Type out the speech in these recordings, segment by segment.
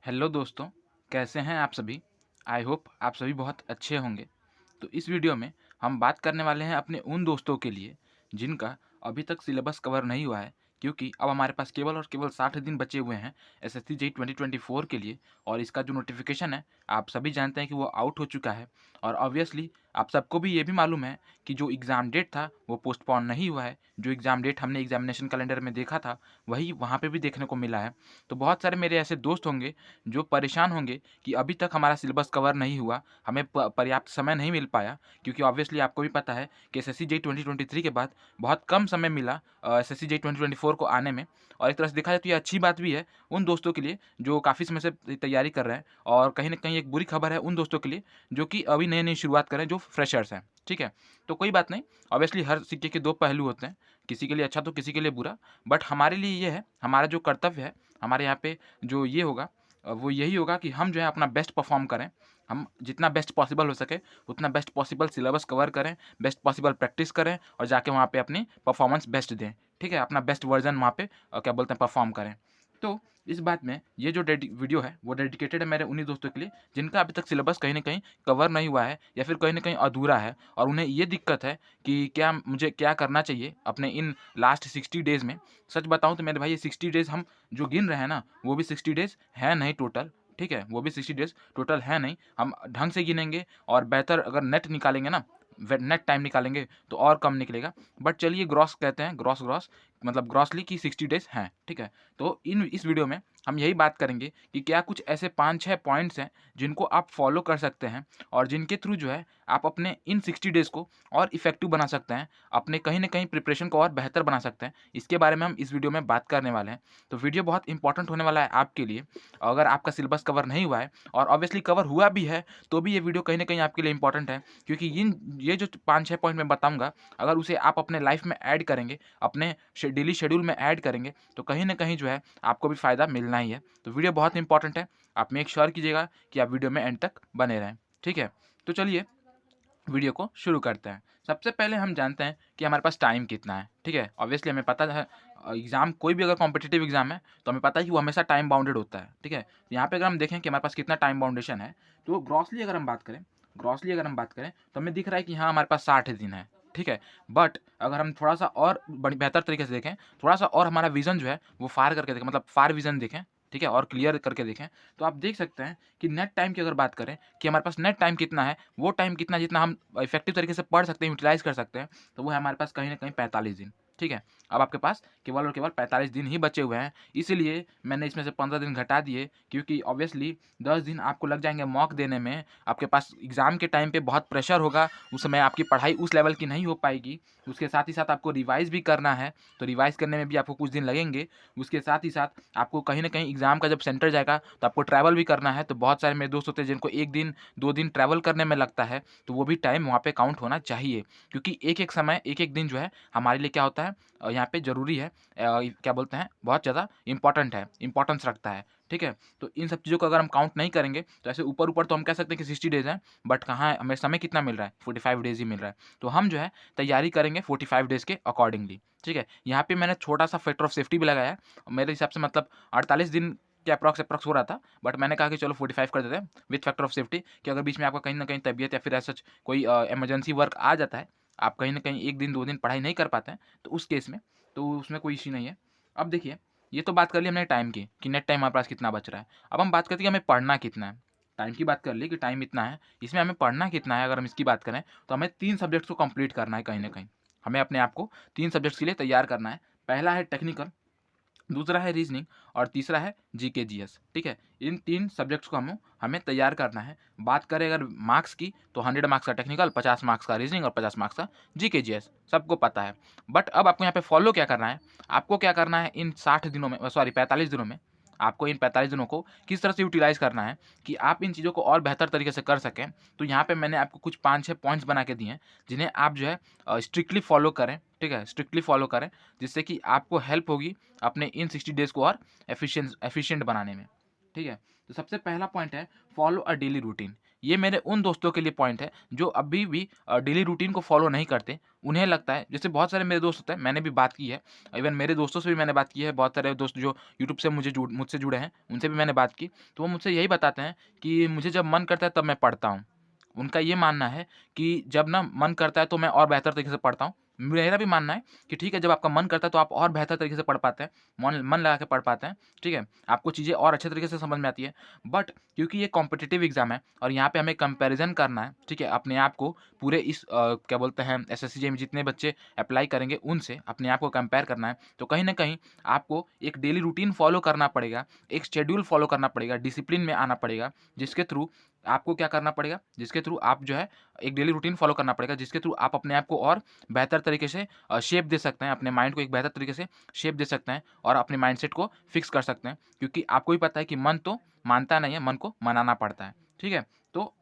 Hello दोस्तों, कैसे हैं आप सभी? आई होप आप सभी बहुत अच्छे होंगे। तो इस वीडियो में हम बात करने वाले हैं अपने उन दोस्तों के लिए जिनका अभी तक सिलेबस कवर नहीं हुआ है, क्योंकि अब हमारे पास केवल और केवल 60 दिन बचे हुए हैं एसएससी जेईई 2024 के लिए। और इसका जो नोटिफिकेशन है, आप सभी जानते हैं कि वो आउट हो चुका है। और ऑब्वियसली आप सबको भी ये भी मालूम है कि जो एग्ज़ाम डेट था वो पोस्टपोन नहीं हुआ है। जो एग्ज़ाम डेट हमने एग्जामिनेशन कैलेंडर में देखा था, वही वहाँ पे भी देखने को मिला है। तो बहुत सारे मेरे ऐसे दोस्त होंगे जो परेशान होंगे कि अभी तक हमारा सिलेबस कवर नहीं हुआ, हमें पर्याप्त समय नहीं मिल पाया, क्योंकि ऑब्वियसली आपको भी पता है कि एसएससी जेईई 2023 के बाद बहुत कम समय मिला एसएससी जेईई 2024 को आने में। और एक तरह से देखा जाए तो ये अच्छी बात भी है उन दोस्तों के लिए जो काफ़ी समय से तैयारी कर रहे हैं, और कहीं न कहीं एक बुरी खबर है उन दोस्तों के लिए जो कि अभी नई-नई शुरुआत कर रहे हैं, जो फ्रेशर्स हैं, ठीक है? तो कोई बात नहीं, ऑब्वियसली हर सिक्के के 2 पहलू होते हैं, किसी के लिए अच्छा तो किसी के लिए बुरा। बट हमारे लिए ये है, हमारा जो कर्तव्य है, हमारे यहाँ पे जो ये होगा वो यही होगा कि हम जो है अपना बेस्ट परफ़ॉर्म करें। हम जितना बेस्ट पॉसिबल हो सके उतना बेस्ट पॉसिबल सिलेबस कवर करें, बेस्ट पॉसिबल प्रैक्टिस करें और जाके वहाँ पे अपनी परफ़ॉर्मेंस बेस्ट दें, ठीक है? अपना बेस्ट वर्ज़न वहाँ पे क्या बोलते हैं परफ़ॉर्म करें। तो इस बात में ये जो वीडियो है वो डेडिकेटेड है मेरे उन्हीं दोस्तों के लिए जिनका अभी तक सिलेबस कहीं न कहीं कवर नहीं हुआ है या फिर कहीं न कहीं अधूरा है, और उन्हें ये दिक्कत है कि क्या मुझे क्या करना चाहिए अपने इन लास्ट 60 डेज़ में। सच बताऊँ तो मेरे भाई ये 60 डेज़ हम जो गिन रहे हैं ना, वो भी 60 डेज़ है नहीं टोटल, ठीक है? वो भी 60 डेज़ टोटल है नहीं। हम ढंग से गिनेंगे और बेहतर अगर नेट निकालेंगे ना, वे नेट टाइम निकालेंगे तो और कम निकलेगा। बट चलिए ग्रॉस कहते हैं, ग्रॉस ग्रॉस मतलब ग्रॉसली कि 60 डेज़ हैं, ठीक है? तो इस वीडियो में हम यही बात करेंगे कि क्या कुछ ऐसे 5-6 पॉइंट्स हैं जिनको आप फ़ॉलो कर सकते हैं और जिनके थ्रू जो है आप अपने इन 60 डेज़ को और इफ़ेक्टिव बना सकते हैं, अपने कहीं न कहीं प्रिपरेशन को और बेहतर बना सकते हैं। इसके बारे में हम इस वीडियो में बात करने वाले हैं। तो वीडियो बहुत इंपॉर्टेंट होने वाला है आपके लिए। अगर आपका सिलेबस कवर नहीं हुआ है और ऑब्वियसली कवर हुआ भी है, तो भी ये वीडियो कहीं न कहीं आपके लिए इंपॉर्टेंट है, क्योंकि ये जो 5-6 पॉइंट मैं बताऊँगा, अगर उसे आप अपने लाइफ़ में ऐड करेंगे, अपने डेली शेड्यूल में ऐड करेंगे, तो कहीं न कहीं जो है आपको भी फ़ायदा मिलना ही है। तो वीडियो बहुत इंपॉर्टेंट है। आप मेक श्योर कीजिएगा कि आप वीडियो में एंड तक बने रहें, ठीक है? तो चलिए वीडियो को शुरू करते हैं। सबसे पहले हम जानते हैं कि हमारे पास टाइम कितना है, ठीक है? ऑब्वियसली हमें पता है एग्ज़ाम कोई भी अगर कॉम्पिटिटिव एग्ज़ाम है, तो हमें पता है कि वो हमेशा टाइम बाउंडेड होता है, ठीक है? तो यहाँ पे अगर हम देखें कि हमारे पास कितना टाइम बाउंडेशन है, तो ग्रॉसली अगर हम बात करें, तो हमें दिख रहा है कि हाँ, हमारे पास 60 दिन है, ठीक है? बट अगर हम थोड़ा-सा और बेहतर तरीके से देखें, थोड़ा-सा और हमारा विज़न जो है, वो फार करके देखें, मतलब फार विज़न देखें, ठीक है? और क्लियर करके देखें, तो आप देख सकते हैं कि नेट टाइम की अगर बात करें कि हमारे पास नेट टाइम कितना है, वो टाइम कितना जितना हम इफेक्टिव तरीके से पढ़ सकते हैं, यूटिलाइज़ कर सकते हैं, तो वो है हमारे पास कहीं न कहीं 45 दिन, ठीक है? अब आपके पास केवल और केवल 45 दिन ही बचे हुए हैं, इसीलिए मैंने इसमें से 15 दिन घटा दिए, क्योंकि ऑब्वियसली 10 दिन आपको लग जाएँगे मॉक देने में, आपके पास एग्ज़ाम के टाइम पे बहुत प्रेशर होगा, उस समय आपकी पढ़ाई उस लेवल की नहीं हो पाएगी, उसके साथ ही साथ आपको रिवाइज़ भी करना है, तो रिवाइज़ करने में भी आपको कुछ दिन लगेंगे, उसके साथ ही साथ आपको कहीं न कहीं एग्ज़ाम का जब सेंटर जाएगा, तो आपको ट्रैवल भी करना है, तो बहुत सारे मेरे दोस्त होते हैं जिनको 1 दिन, 2 दिन ट्रैवल करने में लगता है, तो वो भी टाइम वहाँ पे काउंट होना चाहिए। क्योंकि एक-एक समय, एक-एक दिन जो है हमारे लिए क्या होता है यहाँ पे ज़रूरी है, क्या बोलते हैं बहुत ज़्यादा इम्पोर्टेंट है, इम्पोर्टेंस रखता है, ठीक है? तो इन सब चीज़ों को अगर हम काउंट नहीं करेंगे, तो ऐसे ऊपर-ऊपर तो हम कह सकते हैं कि 60 डेज़ हैं, बट कहाँ है, हमें समय कितना मिल रहा है? 45 डेज़ ही मिल रहा है। तो हम जो है तैयारी करेंगे 45 डेज़ के अकॉर्डिंगली, ठीक है? यहाँ पे मैंने छोटा-सा फैक्टर ऑफ सेफ्टी भी लगाया है। मेरे हिसाब से मतलब 48 दिन के अप्रॉक्स हो रहा था, बट मैंने कहा कि चलो 45 कर देते हैं विथ फैक्टर ऑफ सेफ्टी, कि अगर बीच में आपका कहीं न कहीं तबीयत या फिर ऐसा कोई इमरजेंसी वर्क आ जाता है, आप कहीं न कहीं 1 दिन 2 दिन पढ़ाई नहीं कर पाते हैं, तो उस केस में तो उसमें कोई इश्यू नहीं है। अब देखिए, ये तो बात कर ली हमने टाइम की कि नेट टाइम हमारे पास कितना बच रहा है। अब हम बात करते हैं कि हमें पढ़ना कितना है। टाइम की बात कर ली कि टाइम इतना है, इसमें हमें पढ़ना कितना है, अगर हम इसकी बात करें, तो हमें 3 सब्जेक्ट्स को कंप्लीट करना है कहीं न कहीं। हमें अपने आप को 3 सब्जेक्ट्स के लिए तैयार करना है। पहला है टेक्निकल, दूसरा है रीजनिंग और तीसरा है जीके जीएस, ठीक है? इन 3 सब्जेक्ट्स को हमें तैयार करना है। बात करें अगर मार्क्स की, तो 100 मार्क्स का टेक्निकल, 50 मार्क्स का रीजनिंग और 50 मार्क्स का जीके जीएस, सबको पता है। बट अब आपको यहाँ पे फॉलो क्या करना है? आपको क्या करना है इन 60 दिनों में, सॉरी 45 दिनों में, आपको इन 45 दिनों को किस तरह से यूटिलाइज़ करना है कि आप इन चीज़ों को और बेहतर तरीके से कर सकें। तो यहाँ पे मैंने आपको कुछ 5-6 पॉइंट्स बना के दिए हैं, जिन्हें आप जो है स्ट्रिक्टली फॉलो करें, ठीक है? स्ट्रिक्टली फॉलो करें, जिससे कि आपको हेल्प होगी अपने इन 60 डेज़ को और एफिशिएंट बनाने में, ठीक है? तो सबसे पहला पॉइंट है, फॉलो अ डेली रूटीन। ये मेरे उन दोस्तों के लिए पॉइंट है जो अभी भी डेली रूटीन को फॉलो नहीं करते। उन्हें लगता है, जैसे बहुत सारे मेरे दोस्त होते हैं, मैंने भी बात की है, इवन मेरे दोस्तों से भी मैंने बात की है, बहुत सारे दोस्त जो यूट्यूब से मुझसे जुड़े हैं, उनसे भी मैंने बात की, तो वो मुझसे यही बताते हैं कि मुझे जब मन करता है तब मैं पढ़ता हूँ। उनका ये मानना है कि जब ना मन करता है तो मैं और बेहतर तरीके से पढ़ता हूँ। मेरा भी मानना है कि ठीक है, जब आपका मन करता है तो आप और बेहतर तरीके से पढ़ पाते हैं, मन मन लगा के पढ़ पाते हैं, ठीक है? आपको चीज़ें और अच्छे तरीके से समझ में आती है। बट क्योंकि ये कॉम्पिटिटिव एग्ज़ाम है और यहाँ पे हमें कंपैरिज़न करना है, ठीक है? अपने आप को पूरे इस क्या बोलते हैं, एसएससी जेईई में जितने बच्चे अप्लाई करेंगे उनसे अपने आप को कंपेयर करना है। तो कहीं न कहीं आपको एक डेली रूटीन फ़ॉलो करना पड़ेगा, एक शेड्यूल फ़ॉलो करना पड़ेगा, डिसिप्लिन में आना पड़ेगा, जिसके थ्रू आपको क्या करना पड़ेगा, जिसके थ्रू आप जो है एक डेली रूटीन फ़ॉलो करना पड़ेगा, जिसके थ्रू आप अपने आप को और बेहतर तरीके से शेप दे सकते हैं, अपने माइंड को एक बेहतर तरीके से शेप दे सकते हैं और अपने माइंडसेट को फिक्स कर सकते हैं। क्योंकि आपको भी पता है कि मन तो मानता नहीं है, मन को मनाना पड़ता है, ठीक है? तो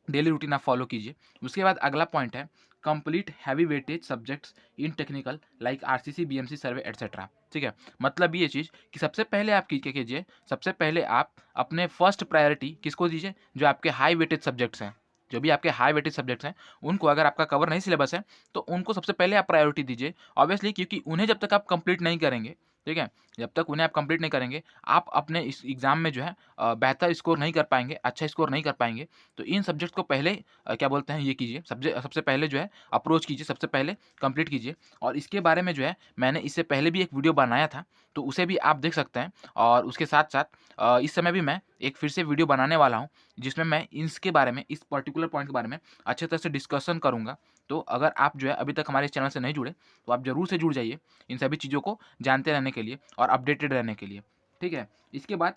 डेली रूटीन आप फॉलो कीजिए। उसके बाद अगला पॉइंट है, complete heavy weightage subjects in technical like RCC, BMC, survey etcetera, ठीक है? मतलब ये चीज़ कि सबसे पहले आप क्या कीजिए, सबसे पहले आप अपने फर्स्ट प्रायोरिटी किसको दीजिए, जो आपके हाई वेटेज सब्जेक्ट्स हैं। जो भी आपके हाई वेटेज सब्जेक्ट्स हैं, उनको अगर आपका कवर नहीं सिलेबस है, तो उनको सबसे पहले आप प्रायोरिटी दीजिए। ऑब्वियसली क्योंकि उन्हें जब तक आप कंप्लीट नहीं करेंगे, ठीक है? जब तक उन्हें आप कंप्लीट नहीं करेंगे, आप अपने इस एग्ज़ाम में जो है बेहतर स्कोर नहीं कर पाएँगे, अच्छा स्कोर नहीं कर पाएँगे। तो इन सब्जेक्ट को पहले क्या बोलते हैं, ये कीजिए, सबसे पहले जो है अप्रोच कीजिए, सबसे पहले कंप्लीट कीजिए। और इसके बारे में जो है मैंने इससे पहले भी एक वीडियो बनाया था, तो उसे भी आप देख सकते हैं। और उसके साथ-साथ इस समय भी मैं एक फिर से वीडियो बनाने वाला हूँ, जिसमें मैं इसके बारे में, इस पर्टिकुलर पॉइंट के बारे में अच्छे तरह से डिस्कशन करूँगा। तो अगर आप जो है अभी तक हमारे चैनल से नहीं जुड़े, तो आप ज़रूर से जुड़ जाइए, इन सभी चीज़ों को जानते रहने के लिए और अपडेटेड रहने के लिए, ठीक है? इसके बाद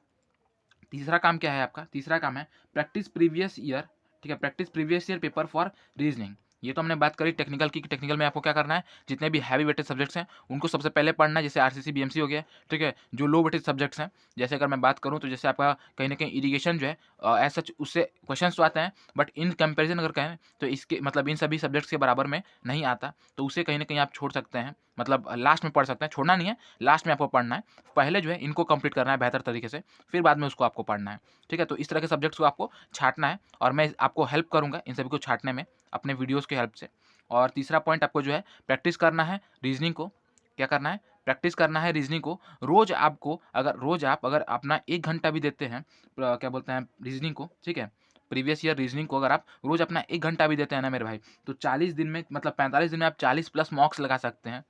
तीसरा काम क्या है आपका? तीसरा काम है प्रैक्टिस प्रीवियस ईयर, ठीक है? Practice previous year paper for reasoning. ये तो हमने बात करी टेक्निकल की, कि टेक्निकल में आपको क्या करना है, जितने भी हैवी वेटेज सब्जेक्ट्स हैं, उनको सबसे पहले पढ़ना है, जैसे आरसीसी, बीएमसी हो गया, ठीक है? जो लो वेटेज सब्जेक्ट्स हैं, जैसे अगर मैं बात करूँ तो जैसे आपका कहीं न कहीं इरिगेशन जो है एज़ सच उससे क्वेश्चन्स तो आते हैं, बट इन कंपैरिज़न अगर कहें तो इसके मतलब इन सभी सब्जेक्ट्स के बराबर में नहीं आता, तो उसे कहीं न कहीं आप छोड़ सकते हैं। मतलब लास्ट में पढ़ सकते हैं, छोड़ना नहीं है, लास्ट में आपको पढ़ना है। पहले जो है इनको कंप्लीट करना है बेहतर तरीके से, फिर बाद में उसको आपको पढ़ना है, ठीक है? तो इस तरह के सब्जेक्ट्स को आपको छाँटना है और मैं आपको हेल्प करूँगा इन सभी को छाँटने में अपने वीडियोज़ की हेल्प से। और तीसरा पॉइंट आपको जो है प्रैक्टिस करना है रीज़निंग को। क्या करना है? प्रैक्टिस करना है रीज़निंग को। रोज़ आप अगर अपना 1 घंटा भी देते हैं क्या बोलते हैं रीज़निंग को, ठीक है? प्रीवियस ईयर रीज़निंग को अगर आप रोज़ अपना 1 घंटा भी देते हैं ना मेरे भाई, तो 40 दिन में मतलब 45 दिन में आप 40 प्लस मार्क्स लगा सकते हैं।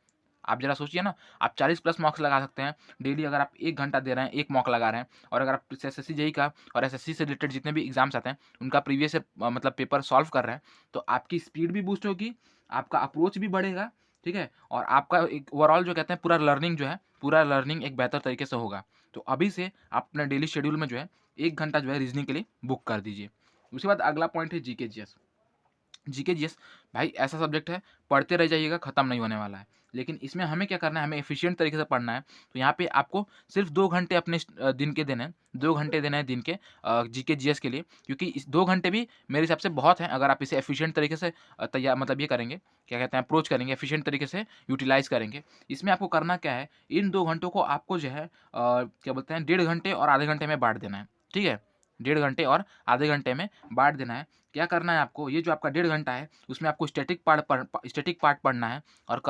आप ज़रा सोचिए ना, आप 40 प्लस मार्क्स लगा सकते हैं। डेली अगर आप 1 घंटा दे रहे हैं, 1 मॉक लगा रहे हैं, और अगर आप एसएससी जेईई का और एसएससी से रिलेटेड जितने भी एग्ज़ाम्स आते हैं, उनका प्रीवियस मतलब पेपर सॉल्व कर रहे हैं, तो आपकी स्पीड भी बूस्ट होगी, आपका अप्रोच भी बढ़ेगा, ठीक है? और आपका एक ओवरऑल जो कहते हैं पूरा लर्निंग एक बेहतर तरीके से होगा। तो अभी से आप अपने डेली शेड्यूल में जो है 1 घंटा जो है रीज़निंग के लिए बुक कर दीजिए। उसके बाद अगला पॉइंट है जीके जीएस। जीके जीएस भाई ऐसा सब्जेक्ट है, पढ़ते रह जाइएगा, खत्म नहीं होने वाला है। लेकिन इसमें हमें क्या करना है, हमें एफिशिएंट तरीके से पढ़ना है। तो यहाँ पे आपको सिर्फ 2 घंटे अपने दिन के देने हैं, 2 घंटे देने हैं दिन के जीके जीएस के लिए, क्योंकि इस 2 घंटे भी मेरे हिसाब से बहुत हैं अगर आप इसे एफिशिएंट तरीके से तैयार मतलब ये करेंगे, क्या कहते हैं, अप्रोच करेंगे, एफिशिएंट तरीके से यूटिलाइज़ करेंगे। इसमें आपको करना क्या है, इन 2 घंटों को आपको जो है क्या बोलते हैं, 1.5 घंटे और आधे घंटे में बाँट देना है, ठीक है? 1.5 घंटे और आधे घंटे में बाँट देना है। क्या करना है आपको, ये जो आपका 1.5 घंटा है, उसमें आपको स्टैटिक पार्ट पढ़ना है, और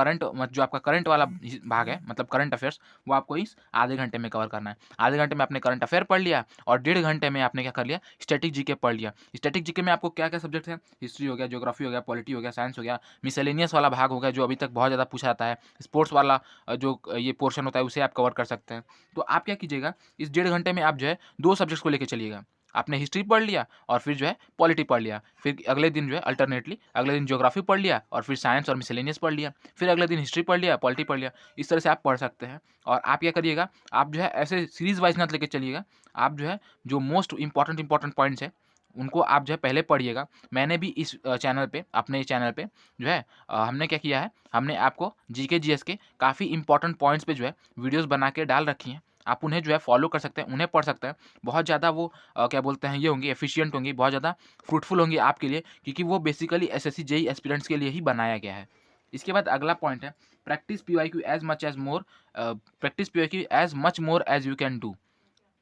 जो आपका करंट वाला भाग है, मतलब करंट अफेयर्स, वो आपको इस आधे घंटे में कवर करना है। आधे घंटे में आपने करंट अफेयर पढ़ लिया, और 1.5 घंटे में आपने क्या कर लिया, स्टैटिक जीके पढ़ लिया। स्टैटिक जीके में आपको क्या-क्या सब्जेक्ट है, हिस्ट्री हो गया, ज्योग्राफी हो गया, पॉलिटी हो गया, साइंस हो गया, मिसेलेनियस वाला भाग हो गया, जो अभी तक बहुत ज़्यादा पूछा जाता है, स्पोर्ट्स वाला जो ये पोर्शन होता है, उसे आप कवर कर सकते हैं। तो आप क्या कीजिएगा, इस 1.5 घंटे में आप जो है 2 सब्जेक्ट्स को लेके चलिएगा। आपने हिस्ट्री पढ़ लिया और फिर जो है पॉलिटी पढ़ लिया, फिर अगले दिन जो है अल्टरनेटली अगले दिन ज्योग्राफी पढ़ लिया, और फिर साइंस और मिसेलेनियस पढ़ लिया, फिर अगले दिन हिस्ट्री पढ़ लिया, पॉलिटी पढ़ लिया। इस तरह से आप पढ़ सकते हैं। और आप क्या करिएगा, आप जो है ऐसे सीरीज़ वाइज़ मत लेके चलिएगा। आप जो है जो मोस्ट इम्पोर्टेंट पॉइंट्स हैं, उनको आप जो है पहले पढ़िएगा। मैंने भी इस चैनल पे, अपने चैनल पे जो है हमने क्या किया है, हमने आपको जीके जीएस के काफ़ी इंपॉर्टेंट पॉइंट्स पे जो है वीडियोज़ बना के डाल रखी हैं। आप उन्हें जो है फॉलो कर सकते हैं, उन्हें पढ़ सकते हैं। बहुत ज़्यादा वो क्या बोलते हैं, ये होंगी एफिशिएंट होंगी, बहुत ज़्यादा फ्रूटफुल होंगी आपके लिए, क्योंकि वो बेसिकली एसएससी जेईई एस्पिरेंट्स के लिए ही बनाया गया है। इसके बाद अगला पॉइंट है practice PYQ as much more as you can do.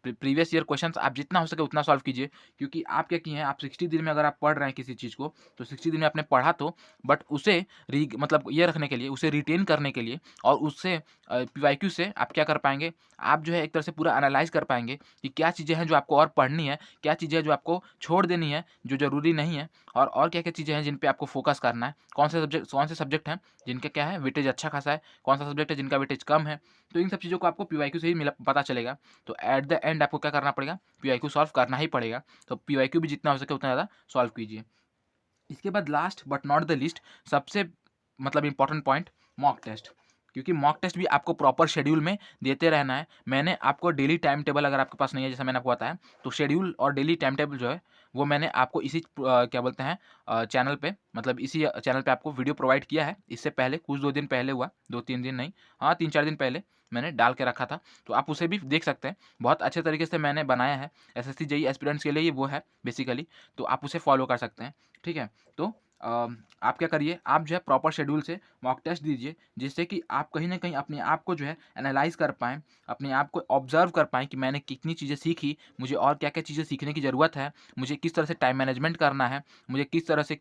Previous year questions आप जितना हो सके उतना सॉल्व कीजिए, क्योंकि आप क्या किए हैं, आप 60 दिन में अगर आप पढ़ रहे हैं किसी चीज़ को, तो 60 दिन में आपने पढ़ा तो, बट उसे मतलब ये रखने के लिए, उसे रिटेन करने के लिए और उससे पीवाईक्यू से आप क्या कर पाएँगे, आप जो है एक तरह से पूरा एनालाइज़ कर पाएँगे कि क्या चीज़ें हैं जो आपको और पढ़नी है, क्या चीज़ें हैं जो आपको छोड़ देनी है, जो ज़रूरी नहीं है, और क्या-क्या चीज़ें हैं जिन पे आपको फ़ोकस करना है। कौन से सब्जेक्ट हैं जिनका क्या है वेटेज अच्छा खासा है, कौन सा सब्जेक्ट है जिनका वेटेज कम है। तो इन सब चीज़ों को आपको पीवाईक्यू से ही पता चलेगा। तो एट द एंड आपको क्या करना पड़ेगा, पीवाईक्यू सॉल्व करना ही पड़ेगा। तो पीवाईक्यू भी जितना हो सके उतना ज़्यादा सॉल्व कीजिए। इसके बाद last but not the least, सबसे मतलब इम्पोर्टेंट पॉइंट, मॉक टेस्ट। क्योंकि मॉक टेस्ट भी आपको प्रॉपर शेड्यूल में देते रहना है। मैंने आपको डेली टाइम टेबल, अगर आपके पास नहीं है जैसा मैंने आपको बताया, तो शेड्यूल और डेली टाइम टेबल जो है वो मैंने आपको इसी क्या बोलते हैं चैनल पे, मतलब इसी चैनल पे आपको वीडियो प्रोवाइड किया है। इससे पहले कुछ 2 दिन पहले हुआ, 2-3 दिन नहीं, हाँ 3-4 दिन पहले मैंने डाल के रखा था। तो आप उसे भी देख सकते हैं। बहुत अच्छे तरीके से मैंने बनाया है। एसएससी जेईई एस्पिरेंट्स के लिए ये वो है बेसिकली, तो आप उसे फॉलो कर सकते हैं। ठीक है? तो आप क्या करिए, आप जो है प्रॉपर शेड्यूल से मॉक टेस्ट दीजिए, जिससे कि आप कहीं न कहीं अपने आप को जो है एनालाइज़ कर पाएँ, अपने आप को ऑब्ज़र्व कर पाएँ कि मैंने कितनी चीज़ें सीखी, मुझे और क्या-क्या चीज़ें सीखने की ज़रूरत है, मुझे किस तरह से टाइम मैनेजमेंट करना है, मुझे किस तरह से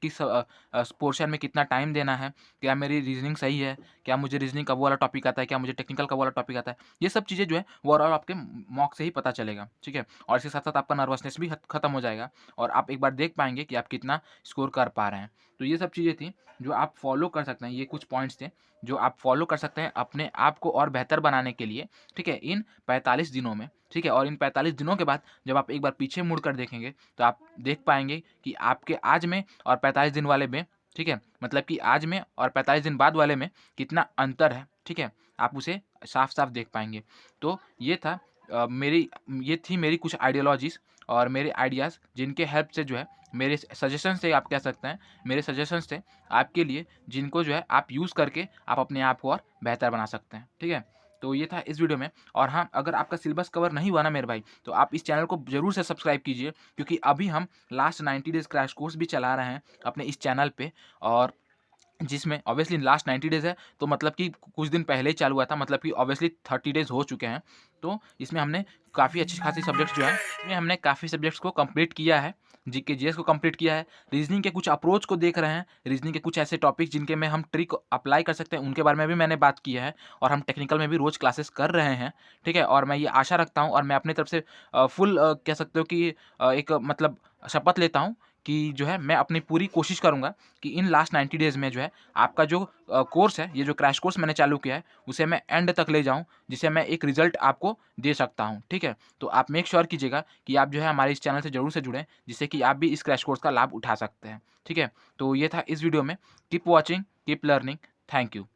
पोर्शन में कितना टाइम देना है, क्या मेरी रीज़निंग सही है, क्या मुझे रीज़निंग का वो वाला टॉपिक आता है, क्या मुझे टेक्निकल का वो वाला टॉपिक आता है। ये सब चीज़ें जो है वो ओवरऑल आपके मॉक से ही पता चलेगा, ठीक है? और इसके साथ-साथ आपका नर्वसनेस भी खत्म हो जाएगा और आप एक बार देख पाएँगे कि आप कितना स्कोर कर पा रहे हैं। तो ये सब चीज़ें थी जो आप फॉलो कर सकते हैं। ये कुछ पॉइंट्स थे जो आप फॉलो कर सकते हैं अपने आप को और बेहतर बनाने के लिए, ठीक है? इन 45 दिनों में, ठीक है? और इन 45 दिनों के बाद जब आप एक बार पीछे मुड़ कर देखेंगे, तो आप देख पाएँगे कि आपके आज में और 45 दिन वाले में, ठीक है? मतलब कि आज में और 45 दिन बाद वाले में कितना अंतर है, ठीक है? आप उसे साफ-साफ देख पाएँगे। तो ये था ये थी मेरी कुछ आइडियोलॉजीज़ और मेरे आइडियाज़, जिनके हेल्प से जो है, मेरे सजेशन से आप कह सकते हैं, मेरे सजेशंस थे आपके लिए, जिनको जो है आप यूज़ करके आप अपने आप को और बेहतर बना सकते हैं, ठीक है? तो ये था इस वीडियो में। और हाँ, अगर आपका सिलेबस कवर नहीं हुआ ना मेरे भाई, तो आप इस चैनल को ज़रूर से सब्सक्राइब कीजिए, क्योंकि अभी हम लास्ट 90 डेज़ क्रैश कोर्स भी चला रहे हैं अपने इस चैनल पे, और जिसमें ऑब्वियसली लास्ट 90 डेज़ है, तो मतलब कि कुछ दिन पहले ही चालू हुआ था, मतलब कि ऑब्वियसली 30 डेज़ हो चुके हैं। तो इसमें हमने काफ़ी अच्छी खासी सब्जेक्ट्स जो हैं, इसमें हमने काफ़ी सब्जेक्ट्स को कंप्लीट किया है। जीके जीएस को कंप्लीट किया है, रीज़निंग के कुछ अप्रोच को देख रहे हैं, रीज़निंग के कुछ ऐसे टॉपिक्स जिनके में हम ट्रिक अप्लाई कर सकते हैं, उनके बारे में भी मैंने बात की है, और हम टेक्निकल में भी रोज़ क्लासेस कर रहे हैं, ठीक है? और मैं ये आशा रखता हूँ, और मैं अपनी तरफ से फुल कह सकते हो कि एक मतलब शपथ लेता हूँ कि जो है मैं अपनी पूरी कोशिश करूँगा कि इन लास्ट 90 डेज़ में जो है आपका जो कोर्स है, ये जो क्रैश कोर्स मैंने चालू किया है, उसे मैं एंड तक ले जाऊँ, जिससे मैं एक रिज़ल्ट आपको दे सकता हूँ, ठीक है? तो आप मेक श्योर कीजिएगा कि आप जो है हमारे इस चैनल से ज़रूर से जुड़ें, जिससे कि आप भी इस क्रैश कोर्स का लाभ उठा सकते हैं, ठीक है? तो ये था इस वीडियो में। Keep watching, keep learning. Thank you.